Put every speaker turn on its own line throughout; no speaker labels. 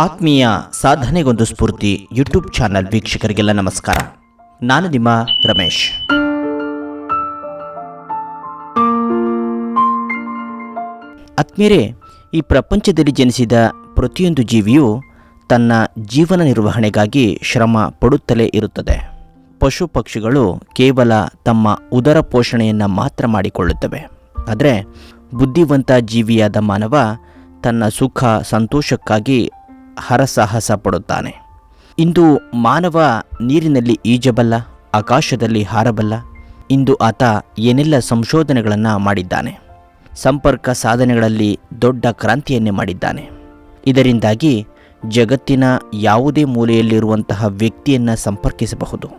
ಆತ್ಮೀಯ ಸಾಧನೆಗೊಂದು ಸ್ಫೂರ್ತಿ YouTube channel ವೀಕ್ಷಕರಿಗೆಲ್ಲ ನಮಸ್ಕಾರ. ನಾನು ನಿಮ್ಮ ರಮೇಶ್. ಆತ್ಮೀಯರೇ, ಈ ಪ್ರಪಂಚದಲ್ಲಿ ಜನಿಸಿದ ಪ್ರತಿಯೊಂದು ಜೀವಿಯೂ ತನ್ನ ಜೀವನ ನಿರ್ವಹಣೆಗಾಗಿ ಶ್ರಮ ಪಡುತ್ತಲೇ ಇರುತ್ತದೆ. ಪಶು ಪಕ್ಷಿಗಳು ಕೇವಲ ತಮ್ಮ ಉದರ ಪೋಷಣೆಯನ್ನು ಮಾತ್ರ ಮಾಡಿಕೊಳ್ಳುತ್ತವೆ. ಆದರೆ ಬುದ್ಧಿವಂತ ಜೀವಿಯಾದ ಮಾನವ ತನ್ನ ಸುಖ ಸಂತೋಷಕ್ಕಾಗಿ ಹರಸಾಹಸ ಪಡುತ್ತಾನೆ. ಇಂದು ಮಾನವ ನೀರಿನಲ್ಲಿ ಈಜಬಲ್ಲ, ಆಕಾಶದಲ್ಲಿ ಹಾರಬಲ್ಲ. ಇಂದು ಆತ ಏನೆಲ್ಲ ಸಂಶೋಧನೆಗಳನ್ನು ಮಾಡಿದ್ದಾನೆ. ಸಂಪರ್ಕ ಸಾಧನೆಗಳಲ್ಲಿ ದೊಡ್ಡ ಕ್ರಾಂತಿಯನ್ನೇ ಮಾಡಿದ್ದಾನೆ. ಇದರಿಂದಾಗಿ ಜಗತ್ತಿನ ಯಾವುದೇ ಮೂಲೆಯಲ್ಲಿರುವಂತಹ ವ್ಯಕ್ತಿಯನ್ನು ಸಂಪರ್ಕಿಸಬಹುದು.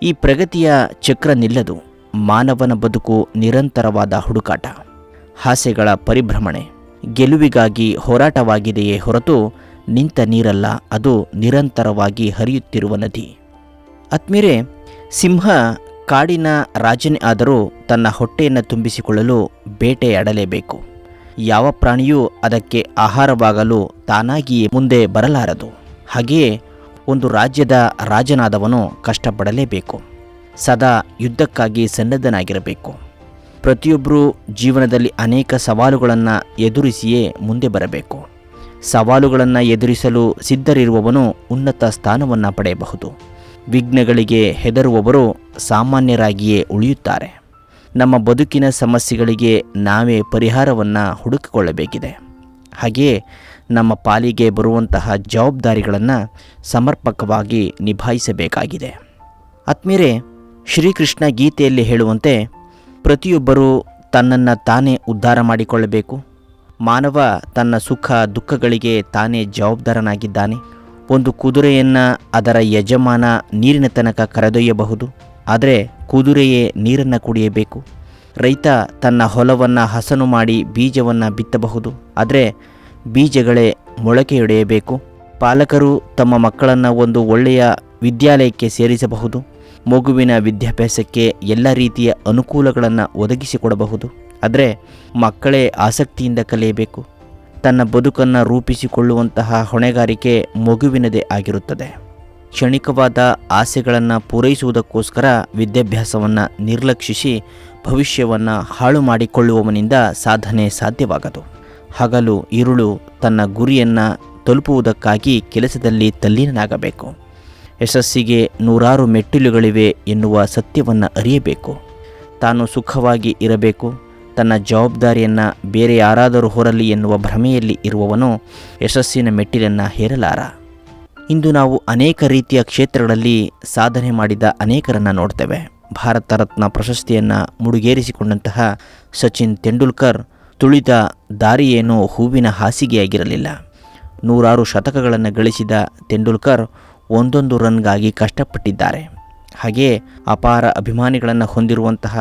ಈ ಪ್ರಗತಿಯ ಚಕ್ರ ನಿಲ್ಲದು. ಮಾನವನ ಬದುಕು ನಿರಂತರವಾದ ಹುಡುಕಾಟ, ಆಸೆಗಳ ಪರಿಭ್ರಮಣೆ, ಗೆಲುವಿಗಾಗಿ ಹೋರಾಟವಾಗಿದೆಯೇ ಹೊರತು ನಿಂತ ನೀರಲ್ಲ. ಅದು ನಿರಂತರವಾಗಿ ಹರಿಯುತ್ತಿರುವ ನದಿ. ಆತ್ಮೀಯರೇ, ಸಿಂಹ ಕಾಡಿನ ರಾಜನೇ ಆದರೂ ತನ್ನ ಹೊಟ್ಟೆಯನ್ನು ತುಂಬಿಸಿಕೊಳ್ಳಲು ಬೇಟೆಯಾಡಲೇಬೇಕು. ಯಾವ ಪ್ರಾಣಿಯೂ ಅದಕ್ಕೆ ಆಹಾರವಾಗಲು ತಾನಾಗಿಯೇ ಮುಂದೆ ಬರಲಾರದು. ಹಾಗೆಯೇ ಒಂದು ರಾಜ್ಯದ ರಾಜನಾದವನು ಕಷ್ಟಪಡಲೇಬೇಕು. ಸದಾ ಯುದ್ಧಕ್ಕಾಗಿ ಸನ್ನದ್ಧನಾಗಿರಬೇಕು. ಪ್ರತಿಯೊಬ್ಬರೂ ಜೀವನದಲ್ಲಿ ಅನೇಕ ಸವಾಲುಗಳನ್ನು ಎದುರಿಸಿಯೇ ಮುಂದೆ ಬರಬೇಕು. ಸವಾಲುಗಳನ್ನು ಎದುರಿಸಲು ಸಿದ್ಧರಿರುವವನು ಉನ್ನತ ಸ್ಥಾನವನ್ನು ಪಡೆಯಬಹುದು. ವಿಘ್ನಗಳಿಗೆ ಹೆದರುವವರು ಸಾಮಾನ್ಯರಾಗಿಯೇ ಉಳಿಯುತ್ತಾರೆ. ನಮ್ಮ ಬದುಕಿನ ಸಮಸ್ಯೆಗಳಿಗೆ ನಾವೇ ಪರಿಹಾರವನ್ನು ಹುಡುಕಿಕೊಳ್ಳಬೇಕಿದೆ. ಹಾಗೆಯೇ ನಮ್ಮ ಪಾಲಿಗೆ ಬರುವಂತಹ ಜವಾಬ್ದಾರಿಗಳನ್ನು ಸಮರ್ಪಕವಾಗಿ ನಿಭಾಯಿಸಬೇಕಾಗಿದೆ. ಆತ್ಮೀಯರೇ, ಶ್ರೀಕೃಷ್ಣ ಗೀತೆಯಲ್ಲಿ ಹೇಳುವಂತೆ ಪ್ರತಿಯೊಬ್ಬರೂ ತನ್ನನ್ನು ತಾನೇ ಉದ್ಧಾರ ಮಾಡಿಕೊಳ್ಳಬೇಕು. ಮಾನವ ತನ್ನ ಸುಖ ದುಃಖಗಳಿಗೆ ತಾನೇ ಜವಾಬ್ದಾರನಾಗಿದ್ದಾನೆ. ಒಂದು ಕುದುರೆಯನ್ನು ಅದರ ಯಜಮಾನ ನೀರಿನ ತನಕ ಕರೆದೊಯ್ಯಬಹುದು, ಆದರೆ ಕುದುರೆಯೇ ನೀರನ್ನು ಕುಡಿಯಬೇಕು. ರೈತ ತನ್ನ ಹೊಲವನ್ನು ಹಸನು ಮಾಡಿ ಬೀಜವನ್ನು ಬಿತ್ತಬಹುದು, ಆದರೆ ಬೀಜಗಳೇ ಮೊಳಕೆಯೊಡೆಯಬೇಕು. ಪಾಲಕರು ತಮ್ಮ ಮಕ್ಕಳನ್ನು ಒಂದು ಒಳ್ಳೆಯ ವಿದ್ಯಾಲಯಕ್ಕೆ ಸೇರಿಸಬಹುದು. ಮಗುವಿನ ವಿದ್ಯಾಭ್ಯಾಸಕ್ಕೆ ಎಲ್ಲ ರೀತಿಯ ಅನುಕೂಲಗಳನ್ನು ಒದಗಿಸಿಕೊಡಬಹುದು, ಆದರೆ ಮಕ್ಕಳೇ ಆಸಕ್ತಿಯಿಂದ ಕಲಿಯಬೇಕು. ತನ್ನ ಬದುಕನ್ನು ರೂಪಿಸಿಕೊಳ್ಳುವಂತಹ ಹೊಣೆಗಾರಿಕೆ ಮಗುವಿನದೇ ಆಗಿರುತ್ತದೆ. ಕ್ಷಣಿಕವಾದ ಆಸೆಗಳನ್ನು ಪೂರೈಸುವುದಕ್ಕೋಸ್ಕರ ವಿದ್ಯಾಭ್ಯಾಸವನ್ನು ನಿರ್ಲಕ್ಷಿಸಿ ಭವಿಷ್ಯವನ್ನು ಹಾಳು ಮಾಡಿಕೊಳ್ಳುವವನಿಂದ ಸಾಧನೆ ಸಾಧ್ಯವಾಗದು. ಹಗಲು ഇരുಳು ತನ್ನ ಗುರಿಯನ್ನು ತಲುಪುವುದಕ್ಕಾಗಿ ಕೆಲಸದಲ್ಲಿ ತಲ್ಲೀನನಾಗಬೇಕು. ಯಶಸ್ಸಿಗೆ 100 ಮೆಟ್ಟಿಲುಗಳಿವೆ ಎನ್ನುವ ಸತ್ಯವನ್ನು ಅರಿಯಬೇಕು. ತಾನು ಸುಖವಾಗಿ ಇರಬೇಕು, ತನ್ನ ಜವಾಬ್ದಾರಿಯನ್ನು ಬೇರೆ ಯಾರಾದರೂ ಹೊರಲಿ ಎನ್ನುವ ಭ್ರಮೆಯಲ್ಲಿ ಇರುವವನು ಯಶಸ್ಸಿನ ಮೆಟ್ಟಿಲನ್ನು ಹೇರಲಾರ. ಇಂದು ನಾವು ಅನೇಕ ರೀತಿಯ ಕ್ಷೇತ್ರಗಳಲ್ಲಿ ಸಾಧನೆ ಮಾಡಿದ ಅನೇಕರನ್ನು ನೋಡ್ತೇವೆ. ಭಾರತ ರತ್ನ ಪ್ರಶಸ್ತಿಯನ್ನು ಮುಡಿಗೇರಿಸಿಕೊಂಡಂತಹ ಸಚಿನ್ ತೆಂಡೂಲ್ಕರ್ ತುಳಿದ ದಾರಿಯೇನೂ ಹೂವಿನ ಹಾಸಿಗೆಯಾಗಿರಲಿಲ್ಲ. 100 ಶತಕಗಳನ್ನು ಗಳಿಸಿದ ತೆಂಡೂಲ್ಕರ್ ಒಂದೊಂದು ರನ್ಗಾಗಿ ಕಷ್ಟಪಟ್ಟಿದ್ದಾರೆ. ಹಾಗೆಯೇ ಅಪಾರ ಅಭಿಮಾನಿಗಳನ್ನು ಹೊಂದಿರುವಂತಹ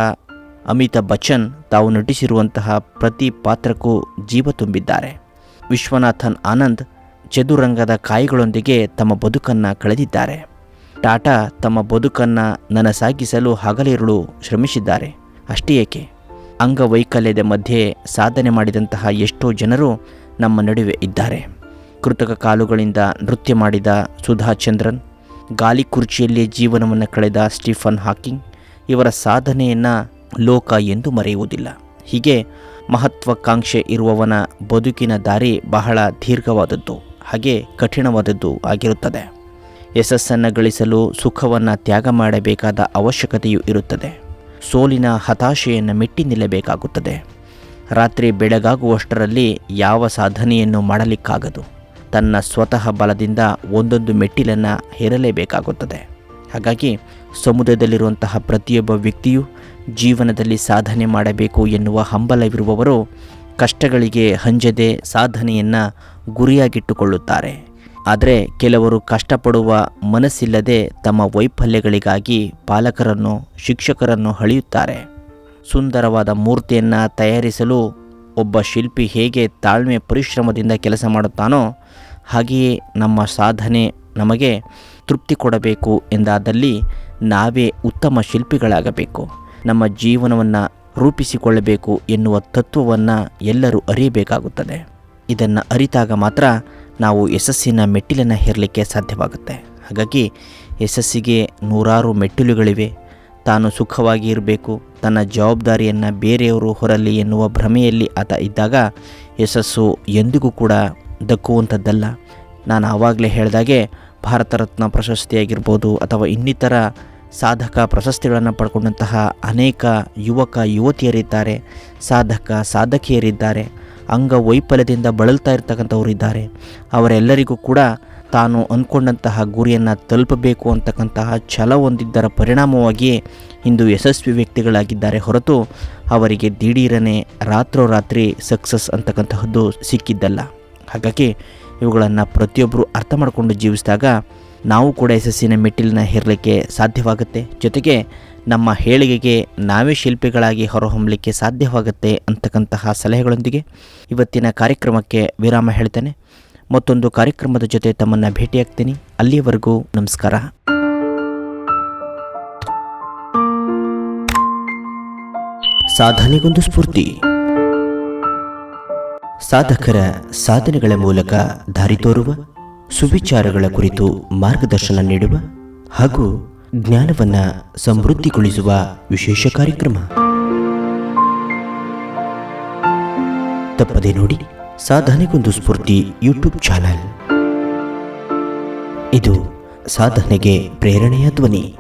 ಅಮಿತಾಬ್ ಬಚ್ಚನ್ ತಾವು ನಟಿಸಿರುವಂತಹ ಪ್ರತಿ ಪಾತ್ರಕ್ಕೂ ಜೀವ ತುಂಬಿದ್ದಾರೆ. ವಿಶ್ವನಾಥನ್ ಆನಂದ್ ಚದುರಂಗದ ಕಾಯಿಗಳೊಂದಿಗೆ ತಮ್ಮ ಬದುಕನ್ನು ಕಳೆದಿದ್ದಾರೆ. ಟಾಟಾ ತಮ್ಮ ಬದುಕನ್ನು ನನಸಾಗಿಸಲು ಹಗಲಿರುಳು ಶ್ರಮಿಸಿದ್ದಾರೆ. ಅಷ್ಟೇ ಏಕೆ, ಅಂಗವೈಕಲ್ಯದ ಮಧ್ಯೆ ಸಾಧನೆ ಮಾಡಿದಂತಹ ಎಷ್ಟೋ ಜನರು ನಮ್ಮ ನಡುವೆ ಇದ್ದಾರೆ. ಕೃತಕ ಕಾಲುಗಳಿಂದ ನೃತ್ಯ ಮಾಡಿದ ಸುಧಾ ಚಂದ್ರನ್, ಗಾಲಿ ಕುರ್ಚಿಯಲ್ಲೇ ಜೀವನವನ್ನು ಕಳೆದ ಸ್ಟೀಫನ್ ಹಾಕಿಂಗ್, ಇವರ ಸಾಧನೆಯನ್ನು ಲೋಕ ಎಂದು ಮರೆಯುವುದಿಲ್ಲ. ಹೀಗೆ ಮಹತ್ವಾಕಾಂಕ್ಷೆ ಇರುವವನ ಬದುಕಿನ ದಾರಿ ಬಹಳ ದೀರ್ಘವಾದದ್ದು, ಹಾಗೆ ಕಠಿಣವಾದದ್ದು ಆಗಿರುತ್ತದೆ. ಯಶಸ್ಸನ್ನು ಗಳಿಸಲು ಸುಖವನ್ನು ತ್ಯಾಗ ಮಾಡಬೇಕಾದ ಅವಶ್ಯಕತೆಯೂ ಇರುತ್ತದೆ. ಸೋಲಿನ ಹತಾಶೆಯನ್ನು ಮೆಟ್ಟಿ ನಿಲ್ಲಬೇಕಾಗುತ್ತದೆ. ರಾತ್ರಿ ಬೆಳಗಾಗುವಷ್ಟರಲ್ಲಿ ಯಾವ ಸಾಧನೆಯನ್ನು ಮಾಡಲಿಕ್ಕಾಗದು. ತನ್ನ ಸ್ವತಃ ಬಲದಿಂದ ಒಂದೊಂದು ಮೆಟ್ಟಿಲನ್ನು ಹೇರಲೇಬೇಕಾಗುತ್ತದೆ. ಹಾಗಾಗಿ ಸಮುದಾಯದಲ್ಲಿರುವಂತಹ ಪ್ರತಿಯೊಬ್ಬ ವ್ಯಕ್ತಿಯೂ ಜೀವನದಲ್ಲಿ ಸಾಧನೆ ಮಾಡಬೇಕು ಎನ್ನುವ ಹಂಬಲವಿರುವವರು ಕಷ್ಟಗಳಿಗೆ ಹಂಜದೆ ಸಾಧನೆಯನ್ನು ಗುರಿಯಾಗಿಟ್ಟುಕೊಳ್ಳುತ್ತಾರೆ. ಆದರೆ ಕೆಲವರು ಕಷ್ಟಪಡುವ ಮನಸ್ಸಿಲ್ಲದೆ ತಮ್ಮ ವೈಫಲ್ಯಗಳಿಗಾಗಿ ಪಾಲಕರನ್ನು ಶಿಕ್ಷಕರನ್ನು ಹಳೆಯುತ್ತಾರೆ. ಸುಂದರವಾದ ಮೂರ್ತಿಯನ್ನು ತಯಾರಿಸಲು ಒಬ್ಬ ಶಿಲ್ಪಿ ಹೇಗೆ ತಾಳ್ಮೆ ಪರಿಶ್ರಮದಿಂದ ಕೆಲಸ ಮಾಡುತ್ತಾನೋ, ಹಾಗೆಯೇ ನಮ್ಮ ಸಾಧನೆ ನಮಗೆ ತೃಪ್ತಿ ಕೊಡಬೇಕು ಎಂದಾದಲ್ಲಿ ನಾವೇ ಉತ್ತಮ ಶಿಲ್ಪಿಗಳಾಗಬೇಕು. ನಮ್ಮ ಜೀವನವನ್ನು ರೂಪಿಸಿಕೊಳ್ಳಬೇಕು ಎನ್ನುವ ತತ್ವವನ್ನು ಎಲ್ಲರೂ ಅರಿಯಬೇಕಾಗುತ್ತದೆ. ಇದನ್ನು ಅರಿತಾಗ ಮಾತ್ರ ನಾವು ಯಶಸ್ಸಿನ ಮೆಟ್ಟಿಲನ್ನು ಹೇರಲಿಕ್ಕೆ ಸಾಧ್ಯವಾಗುತ್ತೆ. ಹಾಗಾಗಿ ಯಶಸ್ಸಿಗೆ ನೂರಾರು ಮೆಟ್ಟಿಲುಗಳಿವೆ. ತಾನು ಸುಖವಾಗಿ ಇರಬೇಕು, ತನ್ನ ಜವಾಬ್ದಾರಿಯನ್ನು ಬೇರೆಯವರು ಹೊರಲಿ ಎನ್ನುವ ಭ್ರಮೆಯಲ್ಲಿ ಆತ ಇದ್ದಾಗ ಯಶಸ್ಸು ಎಂದಿಗೂ ಕೂಡ ದಕ್ಕುವಂಥದ್ದಲ್ಲ. ನಾನು ಆವಾಗಲೇ ಹೇಳಿದಾಗೆ ಭಾರತ ರತ್ನ ಪ್ರಶಸ್ತಿಯಾಗಿರ್ಬೋದು ಅಥವಾ ಇನ್ನಿತರ ಸಾಧಕ ಪ್ರಶಸ್ತಿಗಳನ್ನು ಪಡ್ಕೊಂಡಂತಹ ಅನೇಕ ಯುವಕ ಯುವತಿಯರಿದ್ದಾರೆ, ಸಾಧಕ ಸಾಧಕಿಯರಿದ್ದಾರೆ, ಅಂಗವೈಫಲ್ಯದಿಂದ ಬಳಲ್ತಾ ಇರ್ತಕ್ಕಂಥವರಿದ್ದಾರೆ. ಅವರೆಲ್ಲರಿಗೂ ಕೂಡ ತಾನು ಅಂದ್ಕೊಂಡಂತಹ ಗುರಿಯನ್ನು ತಲುಪಬೇಕು ಅಂತಕ್ಕಂತಹ ಛಲ ಹೊಂದಿದ್ದರ ಪರಿಣಾಮವಾಗಿಯೇ ಇಂದು ಯಶಸ್ವಿ ವ್ಯಕ್ತಿಗಳಾಗಿದ್ದಾರೆ ಹೊರತು ಅವರಿಗೆ ದಿಢೀರನೆ ರಾತ್ರೋರಾತ್ರಿ ಸಕ್ಸಸ್ ಅಂತಕ್ಕಂತಹದ್ದು ಸಿಕ್ಕಿದ್ದಲ್ಲ. ಹಾಗಾಗಿ ಇವುಗಳನ್ನು ಪ್ರತಿಯೊಬ್ಬರು ಅರ್ಥ ಮಾಡಿಕೊಂಡು ಜೀವಿಸಿದಾಗ ನಾವು ಕೂಡ ಯಶಸ್ಸಿನ ಮೆಟ್ಟಿಲನ್ನ ಹೇರಲಿಕ್ಕೆ ಸಾಧ್ಯವಾಗುತ್ತೆ. ಜೊತೆಗೆ ನಮ್ಮ ಏಳಿಗೆಗೆ ನಾವೇ ಶಿಲ್ಪಿಗಳಾಗಿ ಹೊರಹೊಮ್ಮಲಿಕ್ಕೆ ಸಾಧ್ಯವಾಗುತ್ತೆ ಅಂತಕ್ಕಂತಹ ಸಲಹೆಗಳೊಂದಿಗೆ ಇವತ್ತಿನ ಕಾರ್ಯಕ್ರಮಕ್ಕೆ ವಿರಾಮ ಹೇಳ್ತೇನೆ. ಮತ್ತೊಂದು ಕಾರ್ಯಕ್ರಮದ ಜೊತೆ ತಮ್ಮನ್ನು ಭೇಟಿಯಾಗ್ತೀನಿ. ಅಲ್ಲಿಯವರೆಗೂ ನಮಸ್ಕಾರ. ಸಾಧನೆಗೊಂದು ಸ್ಫೂರ್ತಿ. ಸಾಧಕರ ಸಾಧನೆಗಳ ಮೂಲಕ ದಾರಿ ತೋರುವ, ಸುವಿಚಾರಗಳ ಕುರಿತು ಮಾರ್ಗದರ್ಶನ ನೀಡುವ ಹಾಗೂ ಜ್ಞಾನವನ್ನು ಸಮೃದ್ಧಿಗೊಳಿಸುವ ವಿಶೇಷ ಕಾರ್ಯಕ್ರಮ. ತಪ್ಪದೆ ನೋಡಿ ಸಾಧನೆಗೊಂದು ಸ್ಫೂರ್ತಿ ಯೂಟ್ಯೂಬ್ ಚಾನಲ್. ಇದು ಸಾಧನೆಗೆ ಪ್ರೇರಣೆಯ ಧ್ವನಿ.